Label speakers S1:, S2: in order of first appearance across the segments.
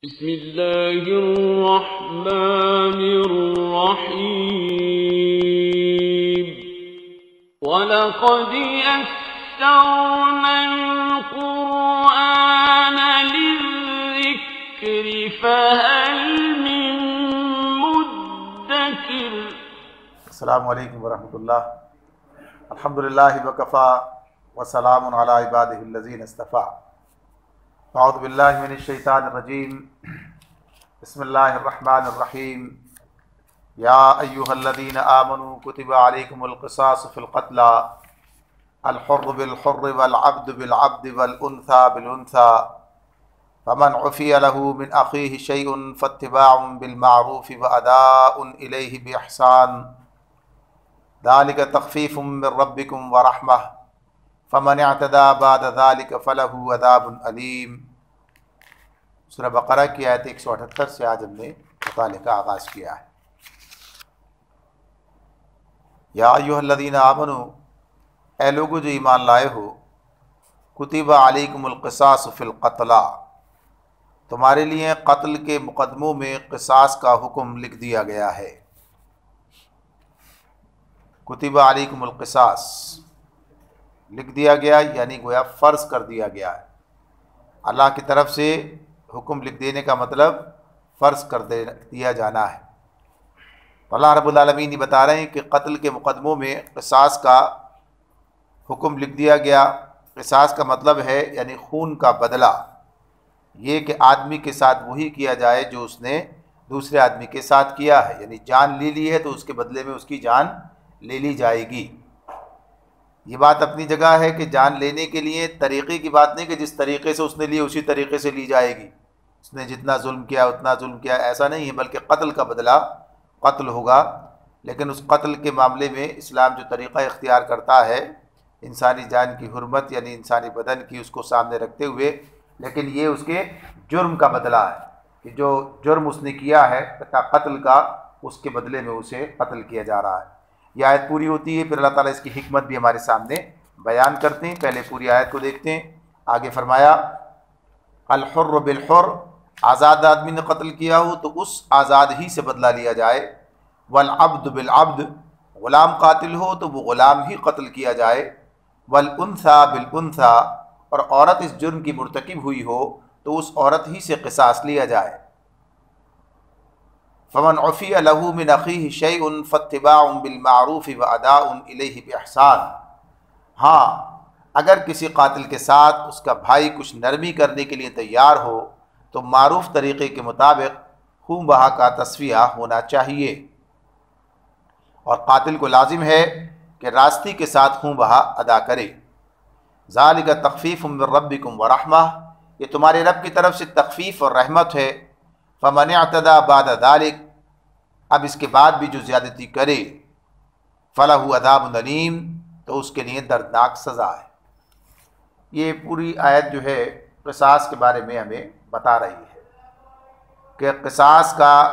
S1: बिस्मिल्लाहिर्रहमानिर्रहीम। वलक़द यस्सरनल क़ुरआन लिज़्ज़िक्रि फ़हल मिन मुद्दकिर।
S2: अस्सलामु अलैकुम वरहमतुल्लाह। अल्हम्दुलिल्लाहि वकफ़ा व सलामुन अला इबादिहिल्लज़ीना इस्तफ़ा। अऊज़ु बिल्लाहि मिनश शैतानिर रजीम। बिस्मिल्लाहिर्रहमानिर्रहीम। या अय्युहल्लज़ीना आमनू कुतिबा अलैकुमुल क़िसासु फ़िल क़त्ला अल हुर्रु बिल हुर्रि वल अब्दु बिल अब्दि वल उन्सा बिल उन्सा फमन उफ़िया लहू मिन अख़ीहि शैउन फ़त्तिबाउन बिल मारूफ़ि व अदाउन इलैहि बि इहसान ज़ालिका तख़फ़ीफ़ुम मिन रब्बिकुम व रहमह फ़मन अ'तदा बअद ज़ालिका फ़लहू अज़ाबुन अलीम। सूरह बक़रा की आयत 178 से आज हमने मुताले का आगाज़ किया है। या अय्युहल्लज़ीना आमनू, ए लोगो जो ईमान लाए हो, कुतिबा अलैकुमुल क़िसासु फ़िल क़त्ला, तुम्हारे लिए कत्ल के मुक़दमों में क़िसास का हुक्म लिख दिया गया है। कुतिबा अलैकुमुल क़िसास लिख दिया गया यानी गोया फ़र्ज़ कर दिया गया है। अल्लाह की तरफ से हुक्म लिख देने का मतलब फ़र्ज़ कर दिया जाना है। अल्लाह रब्बुल आलमीन बता रहे हैं कि कत्ल के मुक़दमों में क़िसास का हुक्म लिख दिया गया। क़िसास का मतलब है यानी खून का बदला, ये कि आदमी के साथ वही किया जाए जो उसने दूसरे आदमी के साथ किया है। यानी जान ले ली है तो उसके बदले में उसकी जान ले ली जाएगी। ये बात अपनी जगह है कि जान लेने के लिए तरीक़े की बात नहीं कि जिस तरीक़े से उसने ली उसी तरीक़े से ली जाएगी। उसने जितना जुल्म किया उतना जुल्म किया, ऐसा नहीं है, बल्कि कत्ल का बदला कत्ल होगा। लेकिन उस कत्ल के मामले में इस्लाम जो तरीक़ा इख्तियार करता है, इंसानी जान की हुर्मत यानी इंसानी बदन की, उसको सामने रखते हुए, लेकिन ये उसके जुर्म का बदला है कि जो जुर्म उसने किया है कत्ल का, उसके बदले में उसे कत्ल किया जा रहा है। यह आयत पूरी होती है, फिर अल्लाह ताला इसकी हिकमत भी हमारे सामने बयान करते हैं। पहले पूरी आयत को देखते हैं। आगे फरमाया अल हुर्र बिल हुर्र, आज़ाद आदमी ने कत्ल किया हो तो उस आज़ाद ही से बदला लिया जाए। वल अब्द बिल अब्द, ग़ुलाम कातिल हो तो वो ग़ुलाम ही कत्ल किया जाए। वल उन्सा बिल उन्सा, और औरत इस जुर्म की मुर्तकिब हुई हो तो उस औरत ही से क़िसास लिया जाए। फ़मन उफ़िया लहू मिन अख़ीहि शैउन फ़त्तिबाउन बिल मारूफ़ि व अदाउन इलैहि बि इहसान। हाँ, अगर किसी कातिल के साथ उसका भाई कुछ नरमी करने के लिए तैयार हो तो मारूफ़ तरीक़े के मुताबिक खून बहा का तस्फ़िया होना चाहिए, और कातिल को लाजिम है कि रास्ती के साथ खून बहा अदा करे। ज़ालिका तख़फ़ीफ़ुम मिन रब्बिकुम व रहमह, ये तुम्हारे रब की तरफ से तख़फ़ीफ़ और रहमत है। फ़मन अ'तदा बअद ज़ालिक, अब इसके बाद भी जो ज़्यादती करे, फ़लहू अज़ाबुन अलीम, तो उसके लिए दर्दनाक सज़ा है। ये पूरी आयत जो है क़िसास के बारे में हमें बता रही है कि क़िसास का,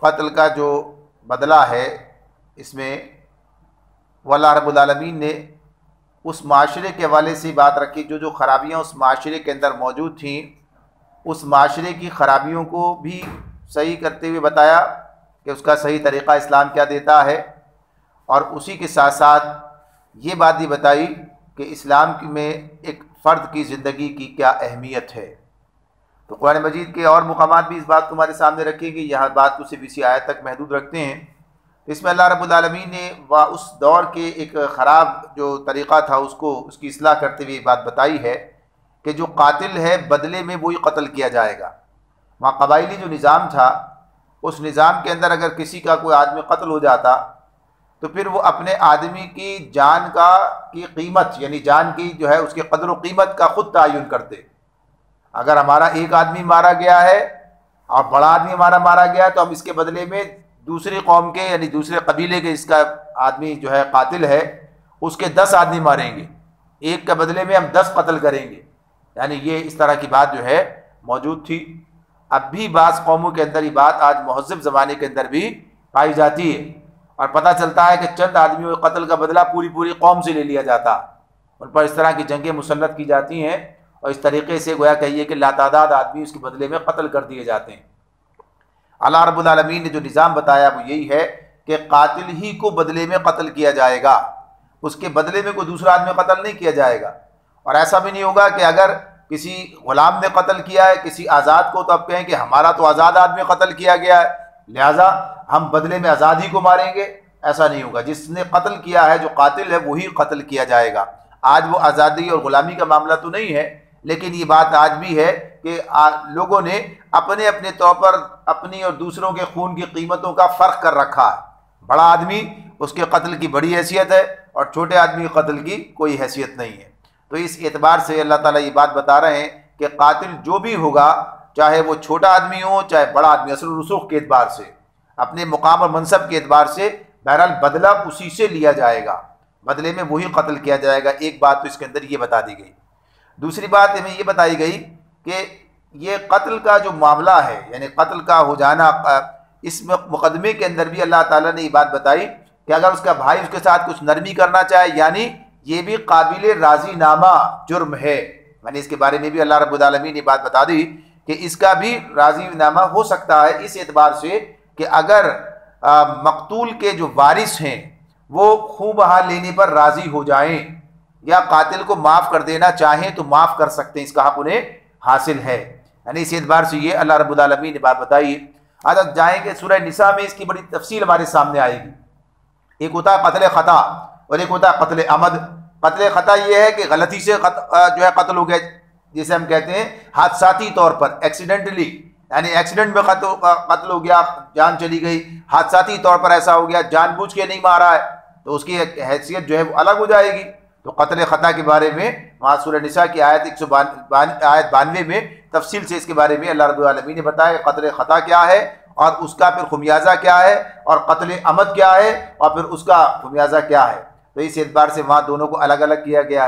S2: कत्ल का जो बदला है, इसमें अल्लाह रब्बुल आलमीन ने उस माशरे के हवाले से बात रखी जो ख़राबियाँ उस माशरे के अंदर मौजूद थीं, उस माशरे की ख़राबियों को भी सही करते हुए बताया कि उसका सही तरीक़ा इस्लाम क्या देता है, और उसी के साथ साथ ये बात भी बताई कि इस्लाम में एक फ़र्द की ज़िंदगी की क्या अहमियत है। तो कुरान मजीद के और मुक़ामात भी इस बात को हमारे सामने रखेंगे। यहाँ बात को सिर्फ इसी आयत तक महदूद रखते हैं। इसमें अल्लाह रब्बुल आलमीन ने उस दौर के एक ख़राब जो तरीक़ा था उसको, उसकी इस्लाह करते हुए बात बताई है कि जो कातिल है बदले में वही कत्ल किया जाएगा। वहाँ कबाइली जो निज़ाम था, उस निज़ाम के अंदर अगर किसी का कोई आदमी कत्ल हो जाता तो फिर वो अपने आदमी की जान की कीमत यानी जान की जो है उसके कदर व कीमत का ख़ुद तयन करते। अगर हमारा एक आदमी मारा गया है और बड़ा आदमी हमारा मारा गया तो हम इसके बदले में दूसरी कौम के यानी दूसरे कबीले के इसका आदमी जो है कातिल है उसके 10 आदमी मारेंगे, एक के बदले में हम 10 कत्ल करेंगे। यानी ये इस तरह की बात जो है मौजूद थी। अब भी बाज़ कौमों के अंदर ये बात आज महज़्ज़ब ज़माने के अंदर भी पाई जाती है, और पता चलता है कि चंद आदमियों के कत्ल का बदला पूरी पूरी कौम से ले लिया जाता, उन पर इस तरह की जंगें मुसल्लत की जाती हैं और इस तरीके से गोया कहिए कि लातादाद आदमी उसके बदले में कत्ल कर दिए जाते हैं। अल्लाह रब्बुल आलमीन ने जो निज़ाम बताया वो यही है कि कातिल ही को बदले में कत्ल किया जाएगा, उसके बदले में कोई दूसरा आदमी कत्ल नहीं किया जाएगा। और ऐसा भी नहीं होगा कि अगर किसी गुलाम ने कत्ल किया है किसी आज़ाद को तो अब कहें कि हमारा तो आज़ाद आदमी कत्ल किया गया है लिहाजा हम बदले में आज़ादी को मारेंगे, ऐसा नहीं होगा। जिसने कत्ल किया है, जो कातिल है, वही कत्ल किया जाएगा। आज वो आज़ादी और ग़ुलामी का मामला तो नहीं है, लेकिन ये बात आज भी है कि लोगों ने अपने अपने तौर पर अपनी और दूसरों के खून की कीमतों का फ़र्क कर रखा है। बड़ा आदमी उसके कत्ल की बड़ी हैसियत है और छोटे आदमी के कत्ल की कोई हैसियत नहीं है। तो इस एतबार से अल्लाह ताला ये बात बता रहे हैं कि कातिल जो भी होगा, चाहे वो छोटा आदमी हो चाहे बड़ा आदमी, असल रसूख के एतबार से, अपने मुकाम और मनसब के एतबार से, बहरहाल बदला उसी से लिया जाएगा, बदले में वही कत्ल किया जाएगा। एक बात तो इसके अंदर ये बता दी गई। दूसरी बात हमें ये बताई गई कि ये कत्ल का जो मामला है, यानी कत्ल का हो जाना, इस मुकदमे के अंदर भी अल्लाह ताला ने ये बात बताई कि अगर उसका भाई उसके साथ कुछ नरमी करना चाहे, यानी ये भी काबिल राजीनामा जुर्म है, यानी इसके बारे में भी अल्लाह रब्बुल आलमीन ने बात बता दी कि इसका भी राजीनामा हो सकता है, इस एतबार से कि अगर मकतूल के जो वारिस हैं वो खूब बहा लेने पर राज़ी हो जाएं या कातिल को माफ़ कर देना चाहें तो माफ़ कर सकते हैं, इसका हक उन्हें हासिल है। यानी इस एतबार से ये अल्लाह रब्बुल आलमीन ने बात बताई। आज जाएंगे सूरह निसा में, इसकी बड़ी तफसील हमारे सामने आएगी। एक होता है कत्ल ख़ता और एक होता है कत्ल अमद। कत्ल ख़ता ये है कि गलती से जो है कत्ल हो गया, जिसे हम कहते हैं हादसाती तौर पर, एक्सीडेंटली, यानी एक्सीडेंट में कत्ल हो गया, जान चली गई, हादसाती तौर पर ऐसा हो गया, जानबूझ के नहीं मारा है, तो उसकी हैसियत जो है वो अलग हो जाएगी। तो कत्ल ख़ता के बारे में वहाँ सूरह निसा की आयत 92 में तफसील से इसके बारे में अल्लाह रब्बुल आलमीन ने बताया कत्ल ख़ता क्या है और उसका फिर खुमियाजा क्या है, और कत्ल अमद क्या है और फिर उसका खुमियाजा क्या है। तो इस एतबार से वहाँ दोनों को अलग अलग किया गया।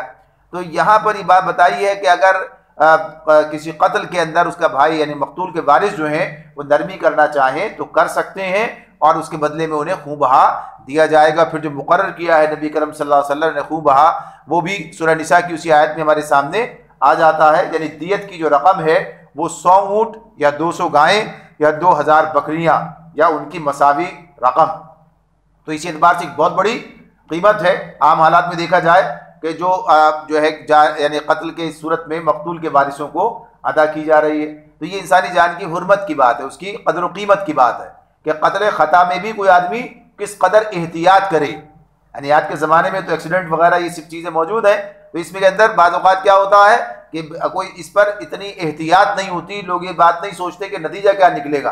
S2: तो यहाँ पर ये बात बताई है कि अगर किसी कत्ल के अंदर उसका भाई यानी मकतूल के वारिस जो हैं वो नरमी करना चाहें तो कर सकते हैं और उसके बदले में उन्हें खूब बहा दिया जाएगा। फिर जो मुकर्रर किया है नबी करम सल्लल्लाहु अलैहि वसल्लम ने खूब बहा, वो भी सूरह निसा की उसी आयत में हमारे सामने आ जाता है। यानी दियत की जो रकम है वो 100 ऊँट या 200 गायें या 2000 बकरियाँ या उनकी मसावी रकम। तो इस एतबार से एक बहुत बड़ी कीमत है। आम हालात में देखा जाए कि जो है यानी कत्ल के इस सूरत में मकतूल के वारिसों को अदा की जा रही है। तो ये इंसानी जान की हुर्मत की बात है, उसकी कदर कीमत की बात है कि कत्ल ख़ता में भी कोई आदमी किस कदर एहतियात करे। यानी आज के ज़माने में तो एक्सीडेंट वगैरह ये सब चीज़ें मौजूद हैं, तो इसमें के अंदर बाज़ औक़ात क्या होता है कि कोई इस पर इतनी एहतियात नहीं होती, लोग ये बात नहीं सोचते कि नतीजा क्या निकलेगा।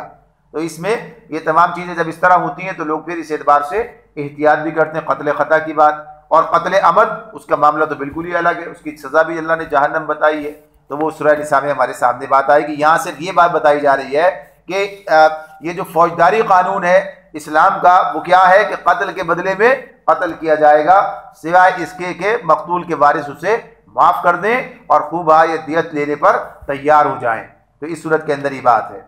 S2: तो इसमें ये तमाम चीज़ें जब इस तरह होती हैं तो लोग फिर इस एतबार से एहतियात भी करते हैं कत्ल ख़ता की बात। और कत्ल अमद उसका मामला तो बिल्कुल ही अलग है, उसकी सज़ा भी अल्लाह ने जहन्नम बताई है। तो वो सूरह निसा में हमारे सामने बात आएगी। यहाँ सिर्फ ये बात बताई जा रही है कि ये जो फौजदारी कानून है इस्लाम का वो क्या है कि कत्ल के बदले में कत्ल किया जाएगा, सिवाय इसके कि मकतूल के वारिस उसे माफ़ कर दें और खूब या दियत लेने पर तैयार हो जाएं। तो इस सूरत के अंदर ये बात है।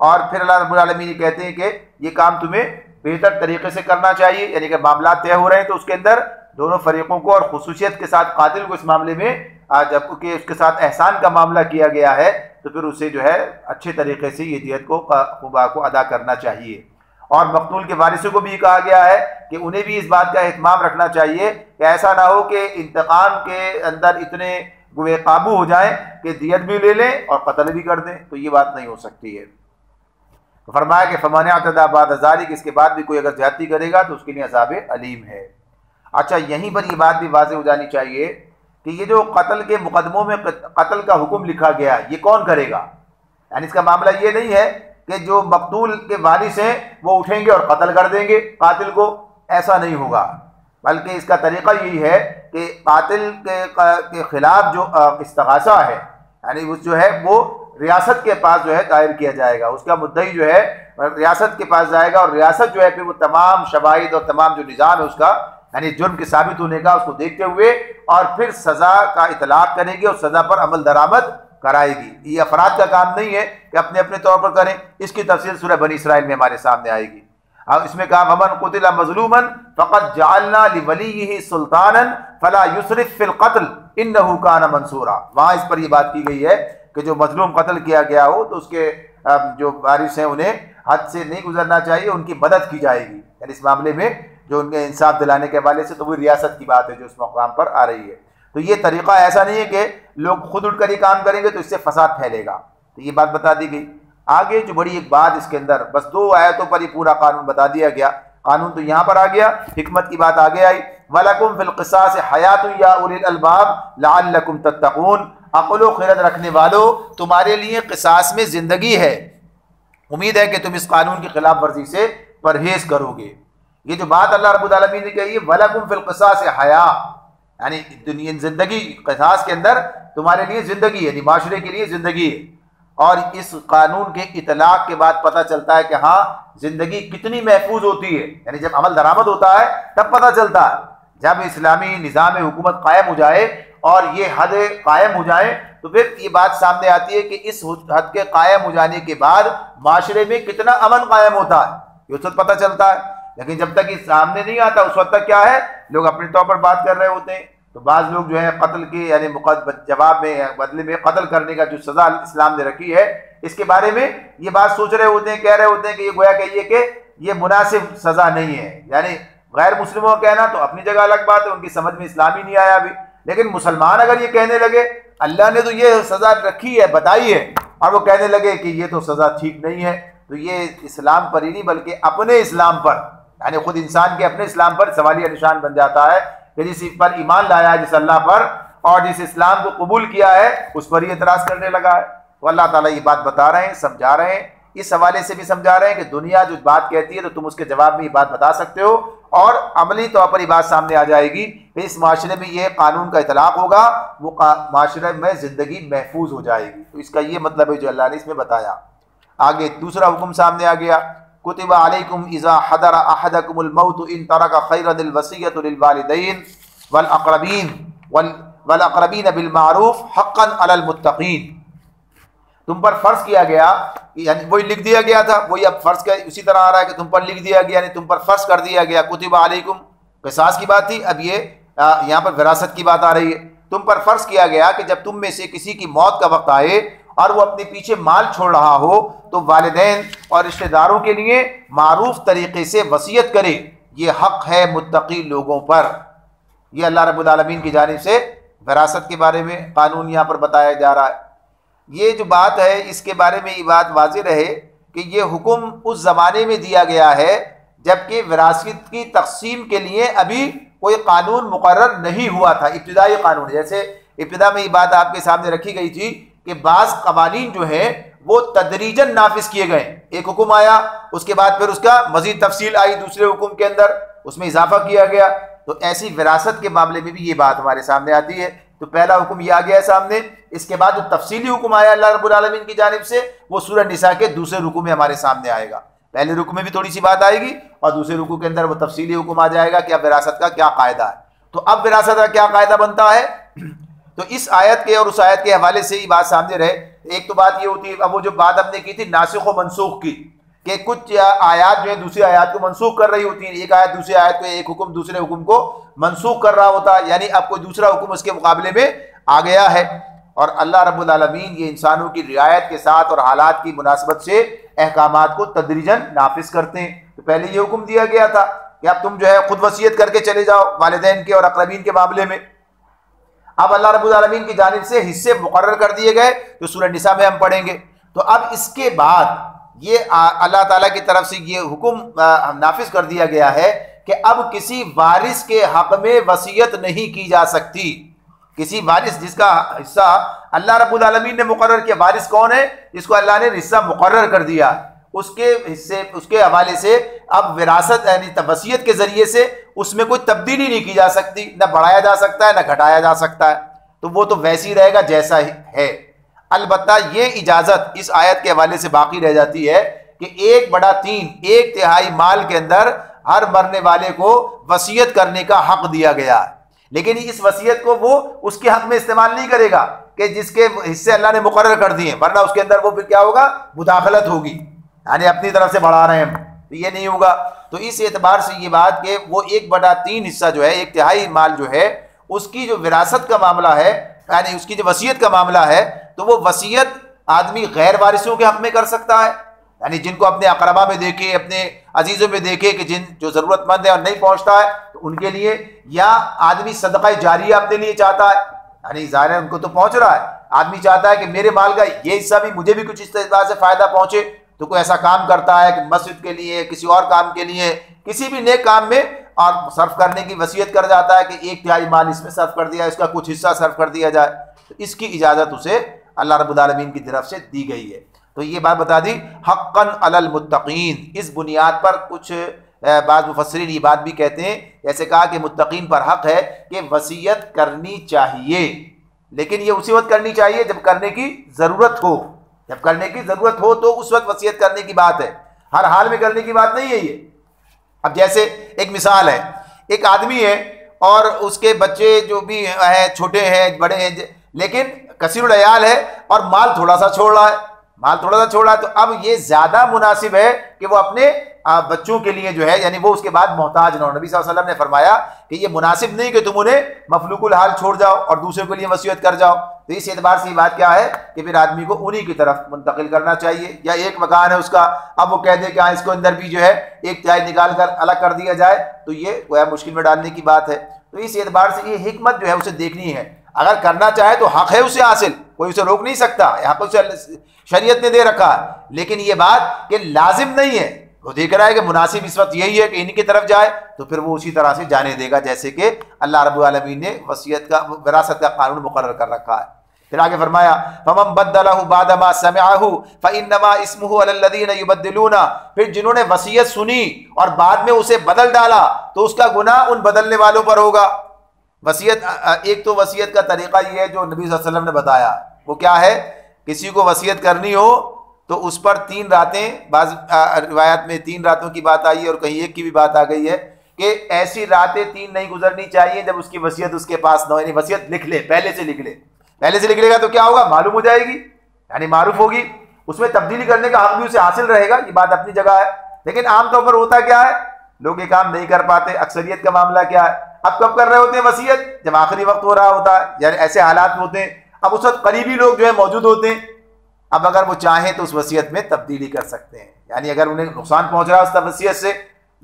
S2: और फिर अल्लाह रब्बुल आलमीन ये कहते हैं कि ये काम तुम्हें बेहतर तरीके से करना चाहिए, यानी कि मामला तय हो रहे हैं तो उसके अंदर दोनों फरीकों को और खुसूसियत के साथ कातिल को इस मामले में जबकि उसके साथ एहसान का मामला किया गया है तो फिर उसे जो है अच्छे तरीके से ये दियत को खुबा को अदा करना चाहिए। और मकतूल के वारिसों को भी कहा गया है कि उन्हें भी इस बात का एहतमाम रखना चाहिए कि ऐसा ना हो कि इंतकाम के अंदर इतने काबू हो जाएं कि दियत भी ले लें और कत्ल भी कर दें, तो ये बात नहीं हो सकती है। तो फरमाया कि फमान अतदा बाद ज़ालिक, इसके बाद भी कोई अगर ज्यादती करेगा तो उसके लिए अज़ाब अलीम है। अच्छा, यहीं पर ये बात भी वाज़ेह हो जानी चाहिए कि ये जो कत्ल के मुकदमों में कत्ल का हुक्म लिखा गया ये कौन करेगा। यानी इसका मामला ये नहीं है कि जो मकतूल के वारिस हैं वो उठेंगे और कत्ल कर देंगे कातिल को, ऐसा नहीं होगा। बल्कि इसका तरीक़ा यही है कि कातिल के ख़िलाफ़ जो इस्तिग़ासा है, यानी उस जो है वो रियासत के पास जो है दायर किया जाएगा। उसका मुद्दई जो है रियासत के पास जाएगा और रियासत जो है फिर वो तमाम शवाहिद और तमाम जो निज़ाम है उसका यानी जुर्म के साबित होने का उसको देखते हुए और फिर सज़ा का इतलाक़ करेगी और सज़ा पर अमल दरामद कराएगी। ये अफराद का काम नहीं है कि अपने अपने तौर पर करें। इसकी तफसील सूरह बनी इसराइल में हमारे सामने आएगी। अब इसमें कहा वमन कुतिला मजलूमन फ़क़द जअलना लिवलिय्यिहि सुल्तानन फला युसरिफ फिल क़त्ल इन्नहु कान मंसूरा। वहाँ इस पर यह बात की गई है कि जो मजलूम कत्ल किया गया हो तो उसके जो वारिस हैं उन्हें हद से नहीं गुजरना चाहिए, उनकी मदद की जाएगी। यानी इस मामले में जो उनके इंसाफ दिलाने के हवाले से तो वो रियासत की बात है जो उस मकाम पर आ रही है। तो ये तरीक़ा ऐसा नहीं है कि लोग खुद उठकर ही काम करेंगे तो इससे फसाद फैलेगा। तो ये बात बता दी गई। आगे जो बड़ी एक बात इसके अंदर बस 2 आयतों पर ही पूरा कानून बता दिया गया। कानून तो यहाँ पर आ गया, हिकमत की बात आगे आई। वलकुम फिल क़िसास हयातुन या उलिल अलबाब लअल्लकुम तत्तक़ून। अक़्ल व ख़िरद रखने वालों, तुम्हारे लिए क़िसास में ज़िंदगी है, उम्मीद है कि तुम इस कानून की खिलाफ वर्जी से परहेज करोगे। ये जो बात अल्लाह रब्बुल आलमीन ने कही है वलकुम फिल क़िसास हया, यानी दुनिया ज़िंदगी क़िसास के अंदर तुम्हारे लिए ज़िंदगी है, माशरे के लिए ज़िंदगी है। और इस कानून के इतलाक़ के बाद पता चलता है कि हाँ ज़िंदगी कितनी महफूज होती है। यानी जब अमल दरामद होता है तब पता चलता है, जब इस्लामी निज़ाम हुकूमत कायम हो जाए और ये हद कायम हो जाए तो फिर ये बात सामने आती है कि इस हद के कायम हो जाने के बाद माशरे में कितना अमन कायम होता है, ये उस वक्त पता चलता है। लेकिन जब तक ये सामने नहीं आता उस वक्त तक क्या है, लोग अपने तौर पर बात कर रहे होते हैं। तो बाज़ लोग जो है कत्ल के यानी जवाब में बदले में कत्ल करने का जो सज़ा इस्लाम ने रखी है इसके बारे में ये बात सोच रहे होते हैं, कह रहे होते हैं कि ये गोया कहिए कि ये मुनासिब सज़ा नहीं है। यानी गैर मुस्लिमों का कहना तो अपनी जगह अलग बात है, उनकी समझ में इस्लाम ही नहीं आया अभी। लेकिन मुसलमान अगर ये कहने लगे अल्लाह ने तो ये सज़ा रखी है, बताई है, और वो कहने लगे कि ये तो सज़ा ठीक नहीं है, तो ये इस्लाम पर ही नहीं बल्कि अपने इस्लाम पर, यानी खुद इंसान के अपने इस्लाम पर सवालिया निशान बन जाता है कि जिस पर ईमान लाया है, जिस अल्लाह पर, और जिस इस्लाम को कबूल किया है उस पर ही एतराज़ करने लगा है। तो अल्लाह ताला ये बात बता रहे हैं, समझा रहे हैं, इस हवाले से भी समझा रहे हैं कि दुनिया जो बात कहती है तो तुम उसके जवाब में ये बात बता सकते हो और अमली तौर पर ये बात सामने आ जाएगी कि इस माशरे में ये कानून का इतलाक़ होगा, वो माशरे में ज़िंदगी महफूज हो जाएगी। तो इसका ये मतलब है जो अल्लाह ने इसमें बताया। आगे दूसरा हुक्म सामने आ गया, कुतिबा अलैकुम इज़ा हदरा अहदकुमुल मौत इन तरका खैरनिल वसियतु लिल वालिदैन वल अक़रबीन बिल मारूफ हक़्क़न अलल मुत्तक़ीन। तुम पर फर्ज किया गया, यानी वही लिख दिया गया था, वही अब फर्ज का उसी तरह आ रहा है कि तुम पर लिख दिया गया, यानी तुम पर फर्ज कर दिया गया। कुतिबा अलैकुम क़िसास की बात थी, अब ये यहाँ पर विरासत की बात आ रही है। तुम पर फर्ज किया गया कि जब तुम में से किसी की मौत का वक्त आए और वो अपने पीछे माल छोड़ रहा हो तो वालिदैन और रिश्तेदारों के लिए मारूफ तरीके से वसीयत करे, ये हक है मुत्तकी लोगों पर। यह अल्लाह रब्बुल आलमीन की जानिब से विरासत के बारे में कानून यहाँ पर बताया जा रहा है। ये जो बात है इसके बारे में ये बात वाज़ेह रहे कि ये हुक्म उस ज़माने में दिया गया है जबकि विरासत की तकसीम के लिए अभी कोई कानून मुकर्रर नहीं हुआ था, इब्तिदाई कानून। जैसे इब्तिदा में ये बात आपके सामने रखी गई थी कि बाज़ कवानीन जो हैं वो तदरीजन नाफिज किए गए। एक हुक्म आया, उसके बाद फिर उसका मज़ीद तफसील आई दूसरे हुक्म के अंदर, उसमें इजाफा किया गया। तो ऐसी विरासत के मामले में भी ये बात हमारे सामने आती है। तो पहला हुक्म ये आ गया है सामने, इसके बाद जो तफसीली हुक्म आया अल्लाह रब्बुल आलमीन की जानिब से वो सूरह निसा के दूसरे रुकू में हमारे सामने आएगा। पहले रुकू में भी थोड़ी सी बात आएगी और दूसरे रुकू के अंदर वो तफसीली हुक्म आ जाएगा कि अब विरासत का क्या कायदा है। तो अब विरासत का क्या कायदा बनता है, तो इस आयत के और उस आयत के हवाले से ही बात सामने रहे। एक तो बात ये होती है, अब वो जो बात हमने की थी नासिख व मनसूख की, कि कुछ आयत जो है दूसरी आयत को मनसूख कर रही होती है। एक आयत दूसरी आयत को, एक हुक्म दूसरे हुक्म को मनसूख कर रहा होता है, यानी अब कोई दूसरा हुक्म उसके मुकाबले में आ गया है। और अल्लाह रब्बुल आलमीन ये इंसानों की रियायत के साथ और हालात की मुनासबत से अहकामात को तदरीजन नाफिज करते हैं। तो पहले ये हुक्म दिया गया था कि अब तुम जो है खुद वसीयत करके चले जाओ वालिदैन के और अक़रबीन के मामले में। अब अल्लाह रब्बुल आलमीन की जानिब से हिस्से मुकर्रर कर दिए गए, तो सूरह निसा में हम पढ़ेंगे। तो अब इसके बाद ये अल्लाह ताला की तरफ से ये हुक्म नाफिज कर दिया गया है कि अब किसी वारिस के हक में वसीयत नहीं की जा सकती। किसी वारिस जिसका हिस्सा अल्लाह रब्बुल आलमीन ने मुकर्रर किया, वारिस कौन है, जिसको अल्लाह ने हिस्सा मुकर्रर कर दिया, उसके हिस्से उसके हवाले से अब विरासत यानी वसीयत के जरिए से उसमें कोई तब्दीली नहीं की जा सकती, न बढ़ाया जा सकता है न घटाया जा सकता है। तो वो तो वैसे ही रहेगा जैसा है। अलबत्ता ये इजाज़त इस आयत के हवाले से बाकी रह जाती है कि 1/3 1/3 माल के अंदर हर मरने वाले को वसीयत करने का हक दिया गया है। लेकिन इस वसीयत को वो उसके हक में इस्तेमाल नहीं करेगा कि जिसके हिस्से अल्लाह ने मुकर्रर कर दिए, वरना उसके अंदर वो फिर क्या होगा, मुदाखलत होगी, यानी अपनी तरफ से बढ़ा रहे हैं। तो ये नहीं होगा। तो इस एतबार से ये बात कि वो 1/3 हिस्सा जो है, 1/3 माल जो है, उसकी जो विरासत का मामला है, यानी उसकी जो वसीयत का मामला है, तो वो वसीयत आदमी गैर वारिसों के हक में कर सकता है, यानी जिनको अपने अकरबा में देखे, अपने अजीज़ों में देखे कि जिन जो ज़रूरतमंद है और नहीं पहुंचता है तो उनके लिए, या आदमी सदका जारिया अपने लिए चाहता है, यानी ज़ाहिर है उनको तो पहुंच रहा है, आदमी चाहता है कि मेरे माल का ये हिस्सा भी मुझे भी कुछ इस तरह से फ़ायदा पहुंचे, तो कोई ऐसा काम करता है कि मस्जिद के लिए, किसी और काम के लिए, किसी भी नेक काम में और सर्फ करने की वसीयत कर जाता है कि 1/3 माल इसमें सर्फ कर दिया, इसका कुछ हिस्सा सर्फ कर दिया जाए, तो इसकी इजाज़त उसे अल्लाह रब्बुल आलमीन की तरफ से दी गई है। तो ये बात बता दी, हक़्क़न अलल मुत्तक़ीन। इस बुनियाद पर कुछ बाद मुफस्सिरीन ये बात भी कहते हैं, जैसे कहा कि मुत्तक़ीन पर हक़ है कि वसीयत करनी चाहिए, लेकिन ये उसी वक्त करनी चाहिए जब करने की ज़रूरत हो। जब करने की ज़रूरत हो तो उस वक्त वसीयत करने की बात है, हर हाल में करने की बात नहीं है ये। अब जैसे एक मिसाल है, एक आदमी है और उसके बच्चे जो भी हैं, छोटे हैं बड़े हैं, लेकिन कसीरुल अयाल है और माल थोड़ा सा छोड़ रहा है, तो अब ये ज़्यादा मुनासिब है कि वो अपने बच्चों के लिए जो है, यानी वो उसके बाद मोहताज ना हो। नबी सल्लल्लाहु अलैहि वसल्लम ने फरमाया कि ये मुनासिब नहीं कि तुम उन्हें मफलूकुल हाल छोड़ जाओ और दूसरों के लिए वसीयत कर जाओ। तो इस एतबार से ये बात क्या है कि फिर आदमी को उन्हीं की तरफ मुंतकिल करना चाहिए। या एक मकान है उसका, अब वो कह दे कि हाँ इसको अंदर भी जो है 1/3 निकाल कर अलग कर दिया जाए, तो ये गोया मुश्किल में डालने की बात है। तो इस एतबार से ये हिकमत जो है उसे देखनी है। अगर करना चाहे तो हक है उसे हासिल, कोई उसे रोक नहीं सकता, यहाँ पर उसे शरीयत ने दे रखा है, लेकिन ये बात कि लाजिम नहीं है। वो देख रहा है कि मुनासिब इस वक्त यही है कि इनकी तरफ जाए, तो फिर वो उसी तरह से जाने देगा, जैसे कि अल्लाह रब्बुल आलमीन ने वसीयत का, विरासत का कानून मुकर्रर कर रखा है। फिर आगे फरमाया, फमन बद्दलहु बाद मा समिअहु फइन्नमा इस्मुहु अलल्लज़ीना युबद्दिलूना। फिर जिन्होंने वसीयत सुनी और बाद में उसे बदल डाला, तो उसका गुनाह उन बदलने वालों पर होगा। वसीयत, एक तो वसीयत का तरीका ये है जो नबी सल्लल्लाहु अलैहि वसल्लम ने बताया, वो क्या है, किसी को वसीयत करनी हो तो उस पर 3 रातें, बाज़ रिवायत में 3 रातों की बात आई है और कहीं 1 की भी बात आ गई है कि ऐसी रातें 3 नहीं गुजरनी चाहिए जब उसकी वसीयत उसके पास न हो। यानी वसीयत लिख ले, पहले से लिख ले, पहले से लिख लेगा तो क्या होगा, मालूम हो जाएगी, यानी मारूफ होगी, उसमें तब्दीली करने का हक भी उसे हासिल रहेगा। ये बात अपनी जगह है, लेकिन आमतौर पर होता क्या है, लोग ये काम नहीं कर पाते। अक्सरियत का मामला क्या है, अब कब कर रहे होते हैं वसीयत, जब आखिरी वक्त हो रहा होता है, यानी ऐसे हालात होते हैं, अब उस वक्त करीबी लोग जो है मौजूद होते हैं। अब अगर वो चाहें तो उस वसीयत में तब्दीली कर सकते हैं, यानी अगर उन्हें नुकसान पहुंच रहा है उस वसीयत से,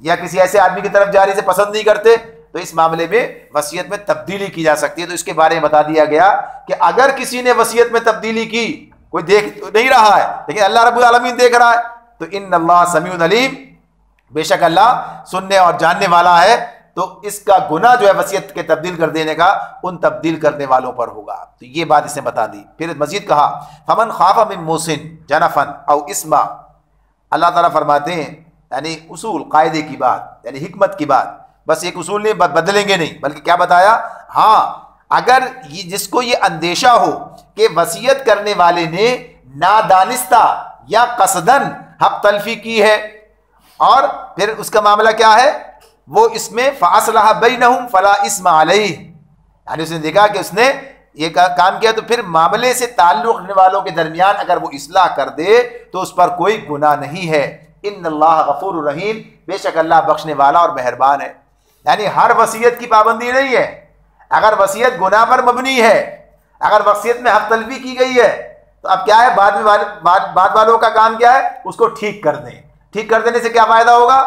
S2: या किसी ऐसे आदमी की तरफ जारी से पसंद नहीं करते, तो इस मामले में वसीयत में तब्दीली की जा सकती है। तो इसके बारे में बता दिया गया कि अगर किसी ने वसीयत में तब्दीली की, कोई देख नहीं रहा है लेकिन अल्लाह रब्बुल आलमीन देख रहा है, तो इन्नल्लाह समीउन अलीम, बेशक अल्लाह सुनने और जानने वाला है, तो इसका गुनाह जो है वसीयत के तब्दील कर देने का उन तब्दील करने वालों पर होगा। तो ये बात इसने बता दी। फिर मजीद कहा, फमन खाफा मिन मोहसिन जनफन औ इस्मा। अल्लाह ताला फरमाते हैं, यानी उसूल कायदे की बात, यानी हिकमत की बात, बस एक उसूल नहीं बदलेंगे नहीं, बल्कि क्या बताया, हाँ अगर ये जिसको ये अंदेशा हो कि वसीयत करने वाले ने नादानिस्ता या कसदन हक तलफी की है, और फिर उसका मामला क्या है, वो इसमें फ़अस्लह बैनहुम फला इस्मा अलैह, यानी उसने देखा कि उसने ये काम किया, तो फिर मामले से ताल्लुक़ रखने वालों के दरमियान अगर वो इस्लाह कर दे तो उस पर कोई गुनाह नहीं है। इन्नल्लाह गफूरुर रहीम, बेशक अल्लाह बख्शने वाला और मेहरबान है। यानी हर वसीयत की पाबंदी नहीं है। अगर वसीयत गुनाह पर मबनी है, अगर वसीयत में हक तलफी की गई है, तो अब क्या है, बाद वालों का काम क्या है, उसको ठीक कर दें। ठीक कर देने से क्या फ़ायदा होगा,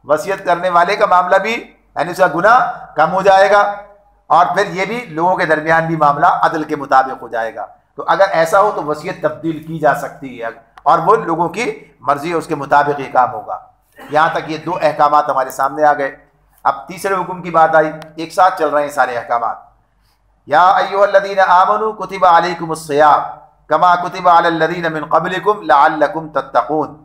S2: वसीयत करने वाले का मामला भी, यानी उसका गुनाह कम हो जाएगा, और फिर ये भी लोगों के दरमियान भी मामला अदल के मुताबिक हो जाएगा। तो अगर ऐसा हो तो वसीयत तब्दील की जा सकती है, और वो लोगों की मर्जी है, उसके मुताबिक ये काम होगा। यहाँ तक ये 2 अहकामात हमारे सामने आ गए। अब तीसरे हुक्म की बात आई, एक साथ चल रहे हैं सारे अहकामात। या अय्युहल्लज़ीना आमनू कुतिबा अलैकुमुस्सियाम कमा कुतिबा अलल्लज़ीना मिन क़ब्लिकुम लअल्लकुम तत्तक़ून।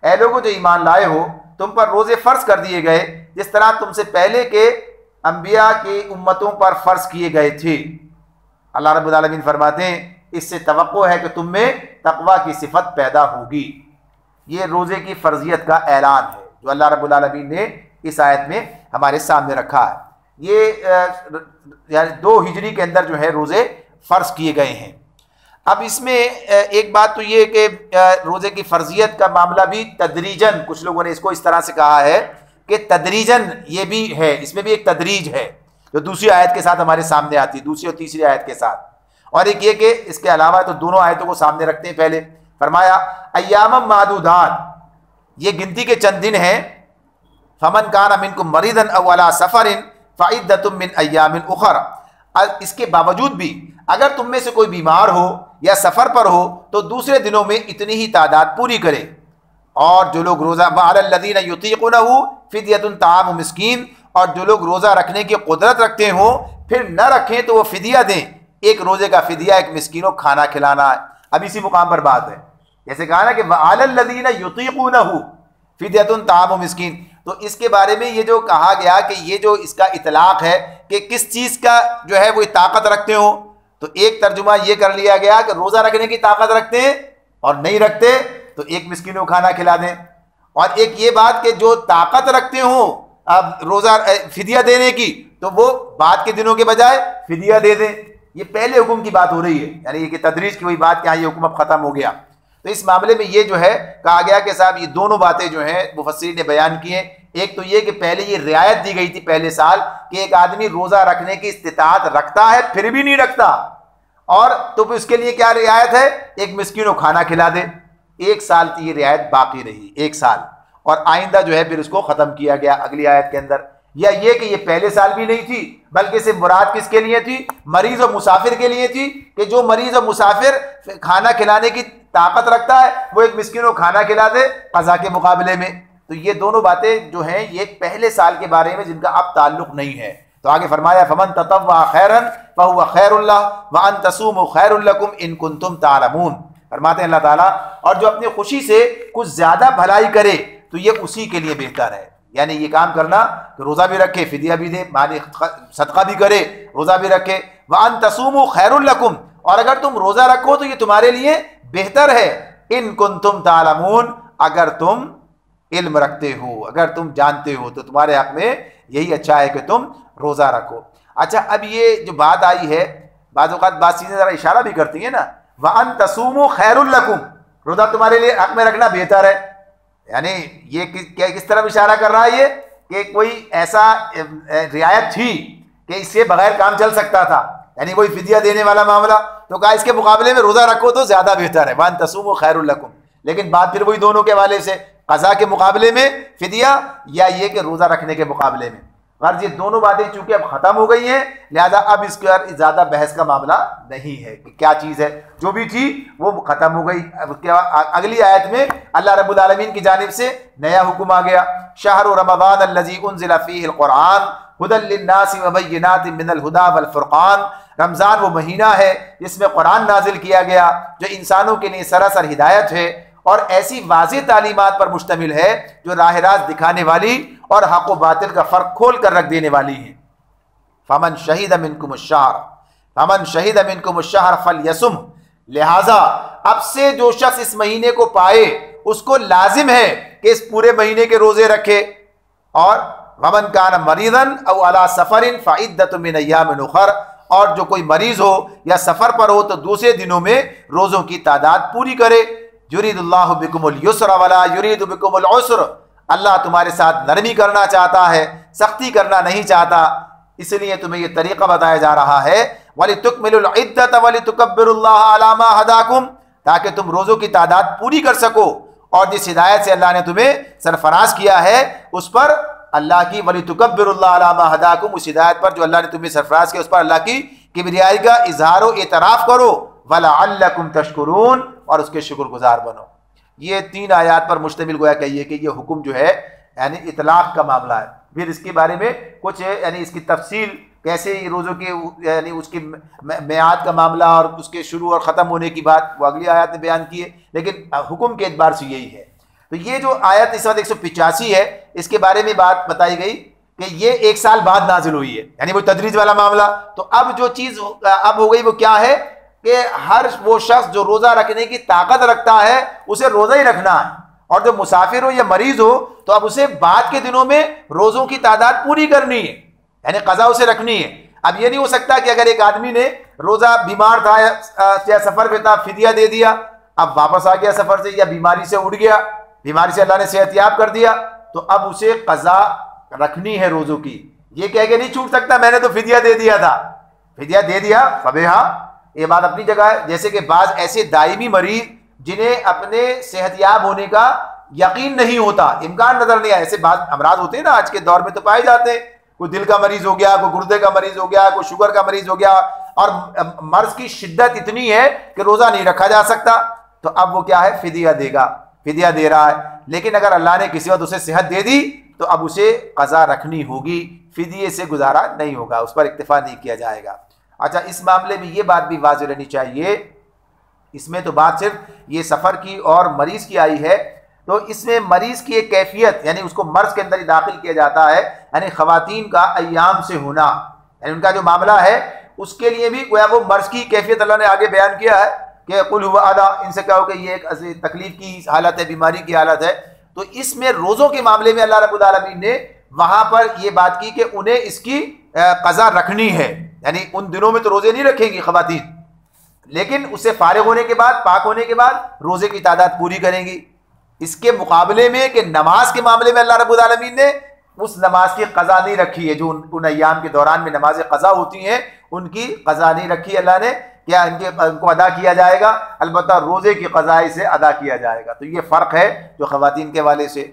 S2: ऐ लोगों जो ईमान लाए हो, तुम पर रोज़े फ़र्ज कर दिए गए जिस तरह तुमसे पहले के अंबिया की उम्मतों पर फ़र्ज किए गए थे। अल्लाह रब्बुल आलमीन फरमाते हैं, इससे तवक्को है कि तुम में तक़वा की सिफत पैदा होगी। ये रोज़े की फ़र्जियत का ऐलान है जो अल्लाह रब्बुल आलमीन ने इस आयत में हमारे सामने रखा है। ये यानी 2 हिजरी के अंदर जो है रोज़े फ़र्ज किए गए हैं। अब इसमें एक बात तो ये कि रोज़े की फ़र्जियत का मामला भी तदरीजन, कुछ लोगों ने इसको इस तरह से कहा है कि तदरीजन ये भी है, इसमें भी एक तदरीज है जो दूसरी आयत के साथ हमारे सामने आती है, दूसरी और तीसरी आयत के साथ। और एक ये कि इसके अलावा तो दोनों आयतों को सामने रखते हैं। पहले फरमाया अय्यामम मादूदात, ये गिनती के चंद दिन हैं। फमन काना मिनकुम मरीदन अव अला सफरिन फइद्दतुम मिन अय्यामिन उखर, इसके बावजूद भी अगर तुम में से कोई बीमार हो या सफर पर हो तो दूसरे दिनों में इतनी ही तादाद पूरी करे। और जो लोग रोजा वअलल्लज़ीना युतीक़ूनहु फ़िद्यतुन ताअमु मिस्कीन, और जो लोग रोजा रखने की कुदरत रखते हो फिर न रखें तो वो फिदिया दें, एक रोजे का फिदिया एक मिस्कीनों खाना खिलाना है। अब इसी मुकाम पर बात है, जैसे कहा ना कि वअलल्लज़ीना युतीक़ूनहु फ़िद्यतुन ताअमु मिस्कीन, तो इसके बारे में ये जो कहा गया कि ये जो इसका इतलाक है कि किस चीज़ का जो है वो ताकत रखते हो, तो एक तर्जुमा ये कर लिया गया कि रोज़ा रखने की ताकत रखते हैं और नहीं रखते तो एक मिस्कीन को खाना खिला दें। और एक ये बात कि जो ताकत रखते हो अब रोज़ा फिदिया देने की, तो वो बाद के दिनों के बजाय फिदिया दे दें। ये पहले हुक्म की बात हो रही है, यानी ये कि तदरीज की वही बात कि हाँ ये हुक्म अब ख़त्म हो गया। तो इस मामले में ये जो है कहा गया कि साहब ये दोनों बातें जो हैं मुफस्सिरीन ने बयान की हैं। एक तो ये कि पहले ये रियायत दी गई थी पहले साल कि एक आदमी रोज़ा रखने की इस्तिताअत रखता है फिर भी नहीं रखता, और तो फिर उसके लिए क्या रियायत है, एक मिस्कीन को खाना खिला दे। एक साल की ये रियायत बाकी रही, एक साल, और आइंदा जो है फिर उसको ख़त्म किया गया अगली आयत के अंदर। या ये कि ये पहले साल भी नहीं थी बल्कि सिर्फ मुराद किसके लिए थी, मरीज और मुसाफिर के लिए थी कि जो मरीज और मुसाफिर खाना खिलाने की ताकत रखता है वो एक मिस्कीन को खाना खिला दे क़ज़ा के मुकाबले में। तो ये दोनों बातें जो हैं ये पहले साल के बारे में जिनका अब ताल्लुक नहीं है। तो आगे फरमाया फमन ततव्वा खैरन फहुवा खैरुल लह व अन तसूमु खैरुल लकुम इन कुंतुम तालमून। फरमाते हैं अल्लाह ताला, और जो अपनी खुशी से कुछ ज्यादा भलाई करे तो ये उसी के लिए बेहतर है। यानी ये काम करना कि रोज़ा भी रखे, फिदिया भी दे, माने सदका भी करे, रोज़ा भी रखे। व अन तसूमु खैरुल लकुम, और अगर तुम रोज़ा रखो तो ये तुम्हारे लिए बेहतर है। इन कुंतुम तालमून, अगर तुम इल्म रखते हो, अगर तुम जानते हो तो तुम्हारे हक में यही अच्छा है कि तुम रोज़ा रखो। अच्छा, अब ये जो बात आई है बाज़ औक़ात बात चीज़ें ज़रा इशारा भी करती है ना, व अन तसूमु खैरुल लकुम, रोज़ा तुम्हारे लिए हक में रखना बेहतर है। यानी ये किस तरफ इशारा कर रहा है ये कि कोई ऐसा रियायत थी कि इससे बगैर काम चल सकता था, यानी कोई फिदिया देने वाला मामला, तो कहा इसके मुकाबले में रोज़ा रखो तो ज़्यादा बेहतर है, व अन तसूमु खैरुल लकुम। लेकिन बात फिर वही दोनों के हवाले से, क़ज़ा के मुकाबले में फिदिया या ये कि रोज़ा रखने के मुकाबले में। गर्ज ये दोनों बातें चूंकि अब ख़त्म हो गई हैं, लिहाजा अब इसके बाद ज़्यादा बहस का मामला नहीं है कि क्या चीज़ है, जो भी थी वो ख़त्म हो गई। अब उसके अगली आयत में अल्लाह रब्बुल आलमीन की जानिब से नया हुक्म आ गया, शहरु रमज़ान अल्लज़ी उन्ज़िला फ़ीहिल क़ुरआन हुदल लिन्नासि व बय्यिनातिन मिनल हुदा वल फ़ुरक़ान। रमज़ान वो महीना है जिसमें कुरान नाजिल किया गया जो इंसानों के लिए सरासर हिदायत है और ऐसी वाज़ेह तालीमात पर मुश्तमिल है जो राह रास्त दिखाने वाली और हक़ व बातिल का फ़र्क खोल कर रख देने वाली है। फ़मन शहीद मिनकुमुश्शहर फमन शहीद मिनकुमुश्शहर फलयसुम, लिहाजा अब से जो शख्स इस महीने को पाए उसको लाजिम है कि इस पूरे महीने के रोजे रखे। और वमन कान मरीदन औ अला सफरिन फ़इद्दतुम मिन अय्यामिन उखर, और जो कोई मरीज हो या सफर पर हो तो दूसरे दिनों में रोजों की तादाद पूरी करे। युरीदुल्लाहु बिकुमुल युस्र वला युरीदु बिकुमुल उस्र, अल्लाह तुम्हारे साथ नरमी करना चाहता है, सख्ती करना नहीं चाहता, इसलिए तुम्हें यह तरीका बताया जा रहा है वलितुकमिलुल इद्दत वलितुकब्बिरुल्लाह अला मा हदाकुम, ताकि तुम रोज़ों की तादाद पूरी कर सको और जिस हिदायत से अल्लाह ने तुम्हें सरफराज किया है उस पर अल्लाह की, वलितुकब्बिरुल्लाह अला मा हदाकुम, उस हिदायत पर जो अल्लाह ने तुम्हें सरफराज किया उस पर अल्लाह की किबरियाई का इजहार व एतराफ़ करो, वलअल्लकुम तशकुरून, और उसके शुक्रगुजार बनो। ये 3 आयात पर मुश्तमिल गोया कहिए कि ये हुक्म जो है यानी इतलाक़ का मामला है। फिर इसके बारे में कुछ यानी इसकी तफसील कैसे रोज़ों के यानी उसकी मियाद का मामला और उसके शुरू और ख़त्म होने की बात वो अगली आयत में बयान की है, लेकिन हुक्म के एतबार से यही है। तो ये जो आयत इस वक्त 185 है इसके बारे में बात बताई गई कि ये 1 साल बाद नाजिल हुई है, यानी वो तदरीज वाला मामला। तो अब जो चीज़ अब हो गई वो क्या है कि हर वो शख्स जो रोज़ा रखने की ताकत रखता है उसे रोज़ा ही रखना है, और जो मुसाफिर हो या मरीज हो तो अब उसे बाद के दिनों में रोज़ों की तादाद पूरी करनी है, यानी क़ज़ा उसे रखनी है। अब ये नहीं हो सकता कि अगर एक आदमी ने रोजा बीमार था या सफर पे था, फिदिया दे दिया, अब वापस आ गया सफर से या बीमारी से उड़ गया, बीमारी से अल्लाह ने सेहतयाब कर दिया, तो अब उसे कज़ा रखनी है रोजों की। ये कह के नहीं छूट सकता मैंने तो फिदिया दे दिया था, फिदिया दे दिया फबेहा, ये बात अपनी जगह है। जैसे कि बाज ऐसे दायमी मरीज जिन्हें अपने सेहतयाब होने का यकीन नहीं होता, इम्कान नजर नहीं आया, ऐसे बात अमराज होते हैं ना आज के दौर में तो पाए जाते हैं, कोई दिल का मरीज हो गया, कोई गुर्दे का मरीज हो गया, कोई शुगर का मरीज हो गया, और मर्ज की शिद्दत इतनी है कि रोजा नहीं रखा जा सकता, तो अब वो क्या है, फिदिया देगा, फिदिया दे रहा है। लेकिन अगर अल्लाह ने किसी वक्त उसे सेहत दे दी तो अब उसे कज़ा रखनी होगी, फिदिये से गुजारा नहीं होगा, उस पर इक्तिफा नहीं किया जाएगा। अच्छा, इस मामले में ये बात भी वाज़ेह रहनी चाहिए, इसमें तो बात सिर्फ ये सफ़र की और मरीज़ की आई है, तो इसमें मरीज़ की एक कैफियत, यानी उसको मर्ज़ के अंदर ही दाखिल किया जाता है, यानी ख़वातीन का अय्याम से होना, यानी उनका जो मामला है उसके लिए भी गोया वो मर्ज़ की कैफियत अल्लाह ने आगे बयान किया है कि कुल हुवा अदा, इनसे कहो कि ये एक तकलीफ की हालत है, बीमारी की हालत है। तो इसमें रोज़ों के मामले में अल्लाह रब्बुल आलमीन ने वहाँ पर यह बात की कि उन्हें इसकी कज़ा रखनी है, यानी उन दिनों में तो रोज़े नहीं रखेंगी ख़वातीन, लेकिन उससे फारिग होने के बाद, पाक होने के बाद रोज़े की तादाद पूरी करेंगी। इसके मुकाबले में कि नमाज के मामले में अल्लाह रब्बुल आलमीन ने उस नमाज की कज़ा नहीं रखी है, जो उन अय्याम के दौरान में नमाज कज़ा होती हैं उनकी कज़ा नहीं रखी अल्लाह ने, क्या उनको अदा किया जाएगा, अलबत्ता रोज़े की क़ज़ाई से अदा किया जाएगा। तो ये फ़र्क है जो ख़वातीन के वाले से।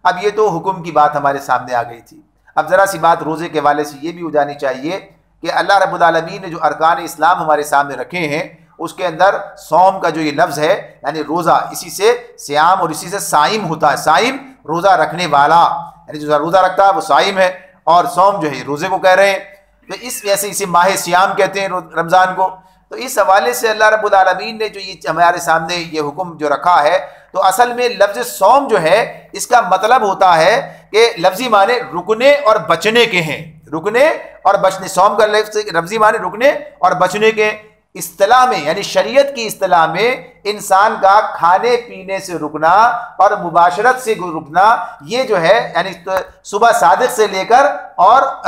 S2: अब ये तो हुक्म की बात हमारे सामने आ गई थी, अब ज़रा सी बात रोज़े के वाले से ये भी हो जानी चाहिए कि अल्लाह रब्बुल आलमीन ने जो अरकान इस्लाम हमारे सामने रखे हैं उसके अंदर सौम का जो ये लफ्ज़ है, यानी रोज़ा, इसी से सियाम और इसी से साइम होता है, साइम रोज़ा रखने वाला, यानी जो रोज़ा रखता है वो साइम है, और सौम जो है रोज़े को कह रहे हैं। तो इस वैसे इसे माह सियाम कहते हैं रमज़ान को। तो इस हवाले से अल्लाह रब्बुल आलमीन ने जो ये हमारे सामने ये हुक्म जो रखा है, तो असल में लफ्ज़ सौम जो है इसका मतलब होता है कि लफ्ज़ी माने रुकने और बचने के हैं, रुकने और बचने। सौम का लफ्ज़ी माने रुकने और बचने के। इस्तिलाह में, यानी शरीयत की इस्तिलाह में, इंसान का खाने पीने से रुकना और मुबाशरत से रुकना, ये जो है यानी सुबह सादिक से लेकर और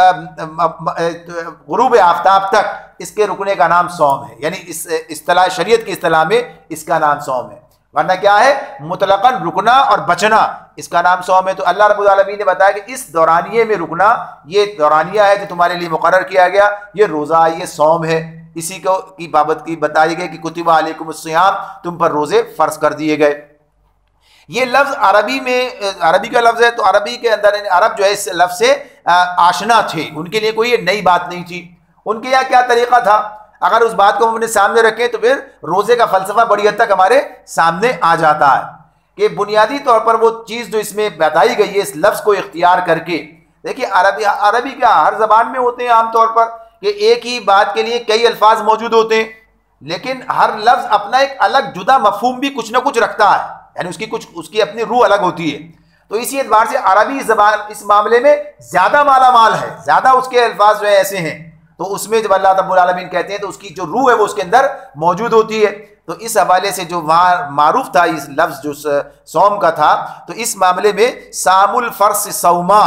S2: गुरूब आफ्ताब तक इसके रुकने का नाम सौम है, यानी इस इस्तिलाह, शरीयत की इस्तिलाह में इसका नाम सौम है। वरना क्या है, मुतलकन रुकना और बचना, इसका नाम सौम है। तो अल्लाह रब्बुल आलमीन ने बताया कि इस दौरानिये में रुकना, ये दौरानिया है जो तुम्हारे लिए मुकर्रर किया गया, ये रोज़ा, ये सौम है। इसी को की बाबत की बताई गई कि कुतिबा अलैकुमुस्सियाम, तुम पर रोजे फर्ज कर दिए गए। ये लफ्ज अरबी में, अरबी का लफ्ज है, तो अरबी के अंदर अरब जो है इस लफ्ज से आशना थे, उनके लिए कोई नई बात नहीं थी। उनके यहाँ क्या तरीका था, अगर उस बात को हम अपने सामने रखें तो फिर रोजे का फलसफा बड़ी हद तक हमारे सामने आ जाता है कि बुनियादी तौर पर वो चीज़ जो इसमें बताई गई है इस लफ्ज को इख्तियार करके। देखिए अरबी क्या हर जबान में होते हैं आमतौर पर कि एक ही बात के लिए कई अल्फाज मौजूद होते हैं, लेकिन हर लफ्ज अपना एक अलग जुदा मफहूम भी कुछ ना कुछ रखता है, यानी उसकी अपनी रूह अलग होती है। तो इसी एतबार से अरबी ज़बान इस मामले में ज़्यादा माला माल है, ज़्यादा उसके अल्फाज जो है ऐसे हैं, तो उसमें जब अल्लाह रब्बुल आलमीन कहते हैं तो उसकी जो रूह है वो उसके अंदर मौजूद होती है। तो इस हवाले से जो वहाँ मारूफ था इस लफ्ज़ जो सौम का था, तो इस मामले में सामुल फर्स सौमा,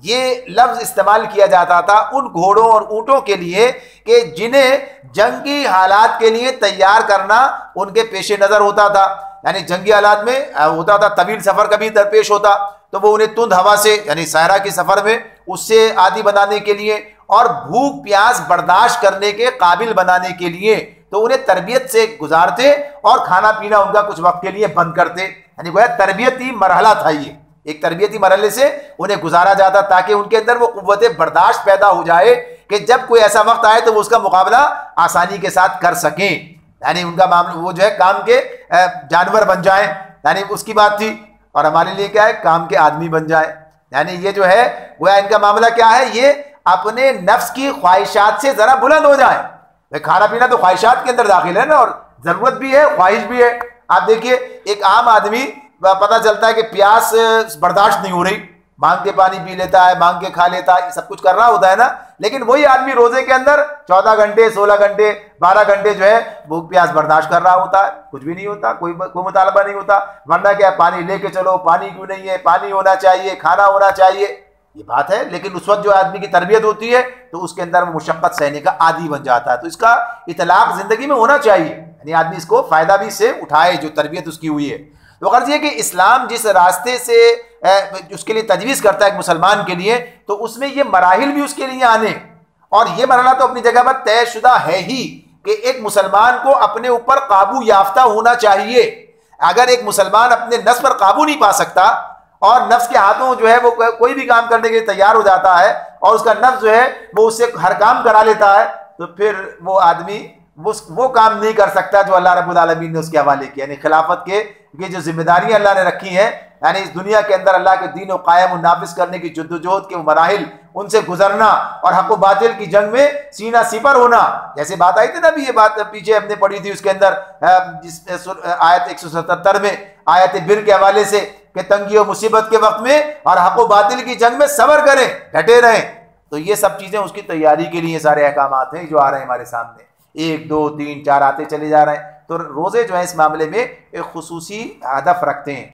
S2: ये लफ्ज़ इस्तेमाल किया जाता था उन घोड़ों और ऊँटों के लिए कि जिन्हें जंगी हालात के लिए तैयार करना उनके पेश नज़र होता था। यानी जंगी हालात में होता था, तवील सफ़र कभी दरपेश होता, तो वो उन्हें तुंद हवा से, यानी सहरा के सफ़र में उससे आदी बनाने के लिए और भूख प्यास बर्दाश्त करने के काबिल बनाने के लिए तो उन्हें तरबियत से गुजारते और खाना पीना उनका कुछ वक्त के लिए बंद करते। यानी गोया तरबियती मरहला था, ये एक तरबियती मरहले से उन्हें गुजारा जाता ताकि उनके अंदर वो कुव्वत बर्दाश्त पैदा हो जाए कि जब कोई ऐसा वक्त आए तो वो उसका मुकाबला आसानी के साथ कर सकें, यानी उनका मामला वो जो है काम के जानवर बन जाएं, यानी उसकी बात थी। और हमारे लिए क्या है, काम के आदमी बन जाए। यानी ये जो है गोया इनका मामला क्या है, ये अपने नफ्स की ख्वाहिशात से जरा बुलंद हो जाए। खाना पीना तो ख्वाहिशात के अंदर दाखिल है ना, और जरूरत भी है, ख्वाहिश भी है। आप देखिए एक आम आदमी पता चलता है कि प्यास बर्दाश्त नहीं हो रही, मांग के पानी पी लेता है, मांग के खा लेता है, सब कुछ कर रहा होता है ना, लेकिन वही आदमी रोजे के अंदर 14 घंटे 16 घंटे 12 घंटे जो है भूख प्यास बर्दाश्त कर रहा होता है, कुछ भी नहीं होता, कोई मुतालबा नहीं होता। वरना क्या, पानी लेके चलो, पानी क्यों नहीं है, पानी होना चाहिए, खाना होना चाहिए। ये बात है। लेकिन उस वक्त जो आदमी की तरबियत होती है तो उसके अंदर वो मुशक्क़त सहने का आदी बन जाता है। तो इसका इतलाक़ ज़िंदगी में होना चाहिए, यानी आदमी इसको फ़ायदा भी से उठाए जो तरबियत उसकी हुई है। तो गर्ज़ ये कि इस्लाम जिस रास्ते से उसके लिए तजवीज़ करता है एक मुसलमान के लिए, तो उसमें ये मराहिल भी उसके लिए आने, और ये मरहला तो अपनी जगह पर तयशुदा है ही कि एक मुसलमान को अपने ऊपर काबू याफ्ता होना चाहिए। अगर एक मुसलमान अपने नफ्स पर काबू नहीं पा सकता और नफ्स के हाथों जो है वो कोई भी काम करने के लिए तैयार हो जाता है और उसका नफ्स जो है वो उससे हर काम करा लेता है, तो फिर वो आदमी वो काम नहीं कर सकता जो अल्लाह रब्बुल आलमीन ने उसके हवाले किया। यानी खिलाफत के जो जिम्मेदारियां अल्लाह ने रखी हैं, यानी इस दुनिया के अंदर अल्लाह के दीन और कायम और नाफिज करने की जद्दोजहद के मराहिल, उनसे गुजरना और हक व बातिल की जंग में सीना सिपर होना। जैसे बात आई थी ना अभी, ये बात पीछे हमने पढ़ी थी, उसके अंदर आयत 177 में आयत बिर के हवाले से कि तंगी और मुसीबत के वक्त में और हक व बातिल की जंग में सब्र करें, डटे रहें। तो ये सब चीज़ें उसकी तैयारी के लिए सारे अहकामात हैं जो आ रहे हैं हमारे सामने, 1 2 3 4 आते चले जा रहे हैं। तो रोज़े जो है इस मामले में एक खुसूसी हदफ रखते हैं।